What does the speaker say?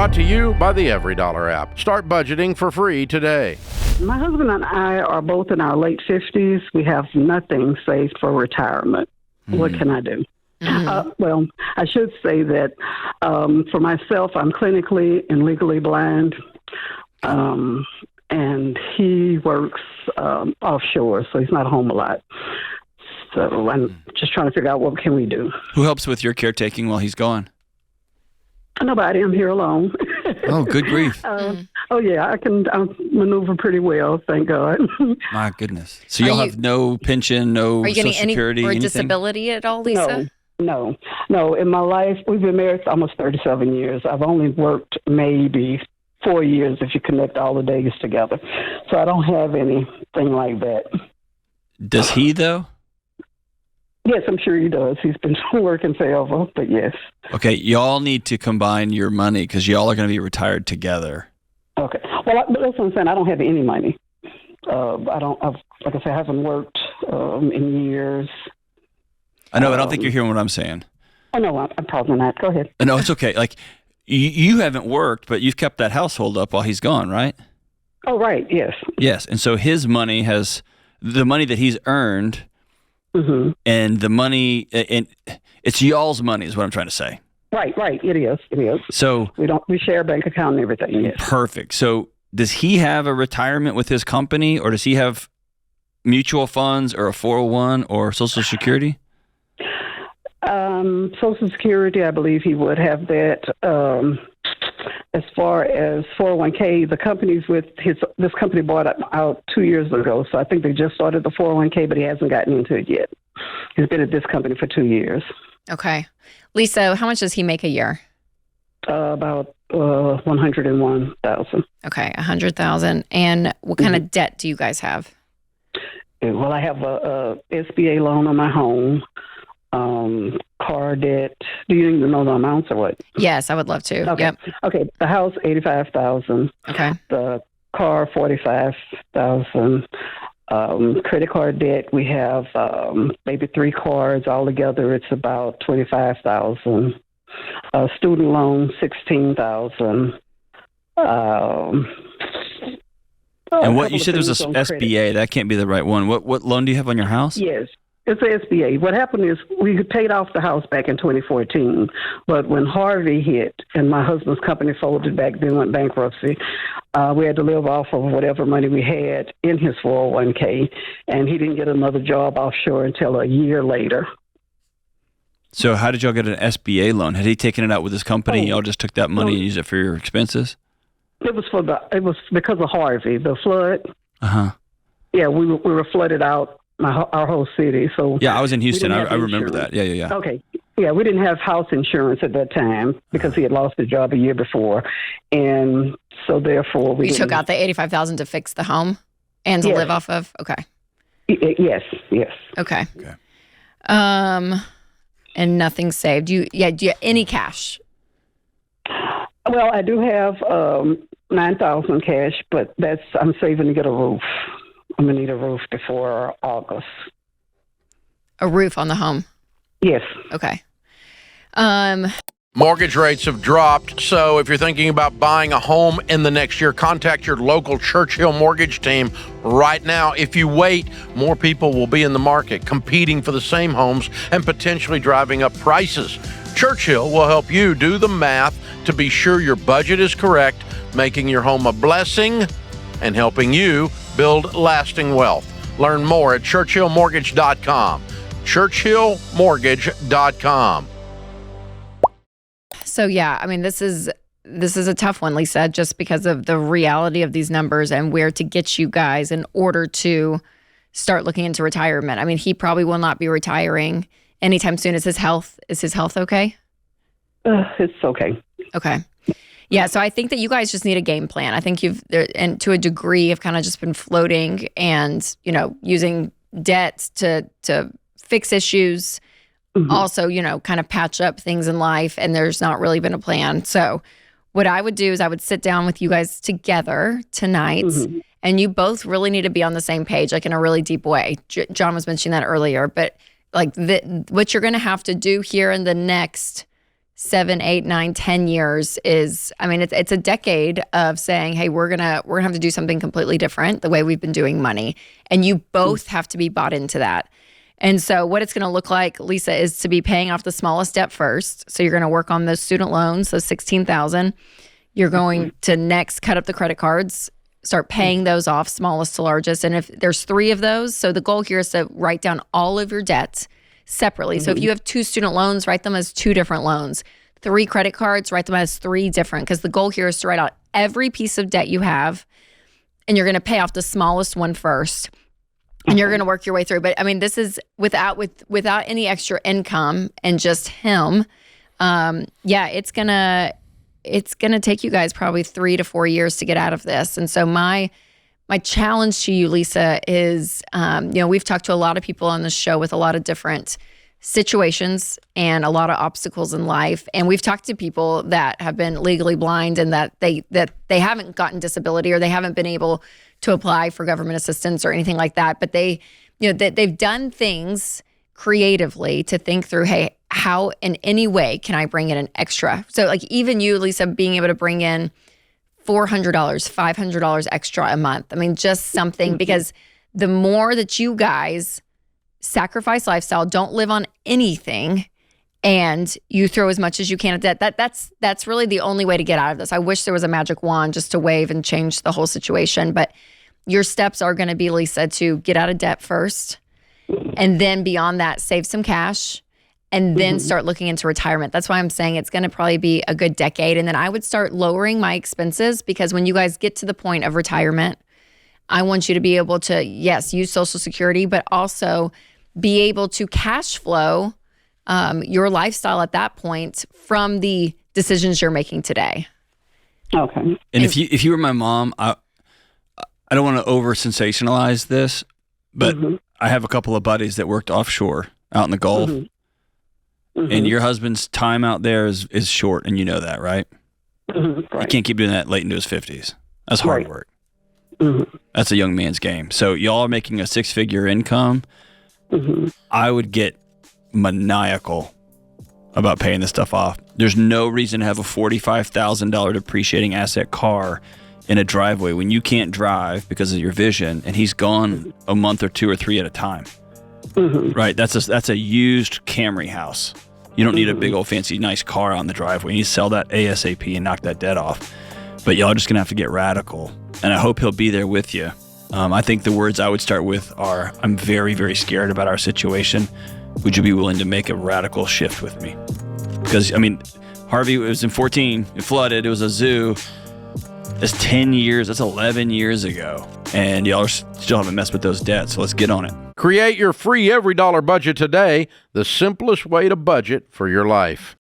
Brought to you by the Every Dollar app. Start budgeting for free today. My husband and I are both in our late 50s. We have nothing saved for retirement. What can I do? Well, I should say that for myself, I'm clinically and legally blind, and he works offshore, so he's not home a lot. So I'm just trying to figure out what can we do. Who helps with your caretaking while he's gone? Nobody. I'm here alone. Oh, good grief. Oh, yeah, I can maneuver pretty well, thank God. My goodness. So y'all have no pension, no Social Security, or anything? disability at all, Lisa? No. In my life, we've been married for almost 37 years. I've only worked maybe 4 years if you connect all the days together. So I don't have anything like that. Does he, though? Yes, I'm sure he does. He's been working forever, but yes. Okay, y'all need to combine your money because y'all are going to be retired together. Okay. Well, that's what I'm saying. I don't have any money. Like I said, I haven't worked in years. I know, I don't think you're hearing what I'm saying. Oh, no, I'm probably not. Go ahead. No, it's okay. Like, you haven't worked, but you've kept that household up while he's gone, right? Oh, right, yes. Yes, and so his money the money that he's earned, and the money, and it's y'all's money is what I'm trying to say. Right, it is. So we share a bank account and everything, yes. Perfect. So does he have a retirement with his company, or does he have mutual funds or a 401 or Social Security? Social Security, I believe he would have that. As far as 401k, the company's this company bought it out 2 years ago, so I think they just started the 401k, but he hasn't gotten into it yet. He's been at this company for 2 years. Okay. Lisa, how much does he make a year? About $101,000. Okay, $100,000. And what kind of debt do you guys have? Well, I have a SBA loan on my home. Car debt. Do you even know the amounts or what? Yes, I would love to. Okay. Yep. Okay. The house, $85,000. Okay. The car, $45,000. Credit card debt, we have maybe 3 cards altogether. It's about $25,000. Student loan, $16,000. And what you said there was a SBA. That can't be the right one. What loan do you have on your house? Yes. It's the SBA. What happened is we paid off the house back in 2014, but when Harvey hit and my husband's company folded back, then went bankruptcy, we had to live off of whatever money we had in his 401k, and he didn't get another job offshore until a year later. So how did y'all get an SBA loan? Had he taken it out with his company and y'all just took that money and used it for your expenses? It was because of Harvey, the flood. Uh-huh. Yeah, we were flooded out. Our whole city. So yeah, I was in Houston. I remember that. Yeah. Okay. Yeah, we didn't have house insurance at that time because he had lost his job a year before, and so therefore we took out the $85,000 to fix the home and to live off of. Okay. Yes. Okay. And nothing saved. Do you have any cash? Well, I do have $9,000 cash, but I'm saving to get a roof. I'm going to need a roof before August. A roof on the home? Yes. Okay. Mortgage rates have dropped, so if you're thinking about buying a home in the next year, contact your local Churchill mortgage team right now. If you wait, more people will be in the market competing for the same homes and potentially driving up prices. Churchill will help you do the math to be sure your budget is correct, making your home a blessing and helping you build lasting wealth. Learn more at churchillmortgage.com. churchillmortgage.com. So yeah, I mean, this is a tough one, Lisa, just because of the reality of these numbers and where to get you guys in order to start looking into retirement. I mean, he probably will not be retiring anytime soon. Is his health okay? It's okay. Okay. Yeah, so I think that you guys just need a game plan. I think and to a degree, have kind of just been floating and, using debt to fix issues. Also, kind of patch up things in life, and there's not really been a plan. So what I would do is I would sit down with you guys together tonight, and you both really need to be on the same page, like in a really deep way. John was mentioning that earlier, but like what you're going to have to do here in the next 7, 8, 9, 10 years is, I mean, it's a decade of saying, hey, we're gonna have to do something completely different the way we've been doing money. And you both have to be bought into that. And so what it's gonna look like, Lisa, is to be paying off the smallest debt first. So you're gonna work on those student loans, those $16,000. You're going to next cut up the credit cards, start paying those off, smallest to largest. And if there's 3 of those, so the goal here is to write down all of your debts separately. So if you have 2 student loans, write them as 2 different loans. 3 credit cards, write them as 3 different, because the goal here is to write out every piece of debt you have, and you're going to pay off the smallest one first, and you're going to work your way through. But I mean, this is without any extra income and just him. It's gonna take you guys probably 3 to 4 years to get out of this. And so my challenge to you, Lisa, is, we've talked to a lot of people on this show with a lot of different situations and a lot of obstacles in life. And we've talked to people that have been legally blind and that they haven't gotten disability, or they haven't been able to apply for government assistance or anything like that. But they've done things creatively to think through, hey, how in any way can I bring in an extra? So like even you, Lisa, being able to bring in $400, $500 extra a month. I mean, just something, because the more that you guys sacrifice lifestyle, don't live on anything, and you throw as much as you can at debt, that's really the only way to get out of this. I wish there was a magic wand just to wave and change the whole situation. But your steps are going to be, Lisa, to get out of debt first, and then beyond that, save some cash, and then start looking into retirement. That's why I'm saying it's going to probably be a good decade. And then I would start lowering my expenses, because when you guys get to the point of retirement, I want you to be able to, yes, use Social Security, but also be able to cash flow your lifestyle at that point from the decisions you're making today. Okay. And if you were my mom, I don't want to over sensationalize this, but I have a couple of buddies that worked offshore out in the Gulf. And your husband's time out there is short, and you know that, right? Right. He can't keep doing that late into his 50s. That's hard work. That's a young man's game. So y'all are making a 6-figure income. I would get maniacal about paying this stuff off. There's no reason to have a $45,000 depreciating asset car in a driveway when you can't drive because of your vision, and he's gone a month or 2 or 3 at a time. Right? That's a used Camry house. You don't need a big old fancy nice car on the driveway. You need to sell that ASAP and knock that debt off. But y'all are just gonna have to get radical, and I hope he'll be there with you. I think the words I would start with are, I'm very, very scared about our situation. Would you be willing to make a radical shift with me? Because, I mean, Harvey, it was in 14, it flooded, it was a zoo. That's 10 years, that's 11 years ago. And y'all still haven't messed with those debts, so let's get on it. Create your free every dollar budget today, the simplest way to budget for your life.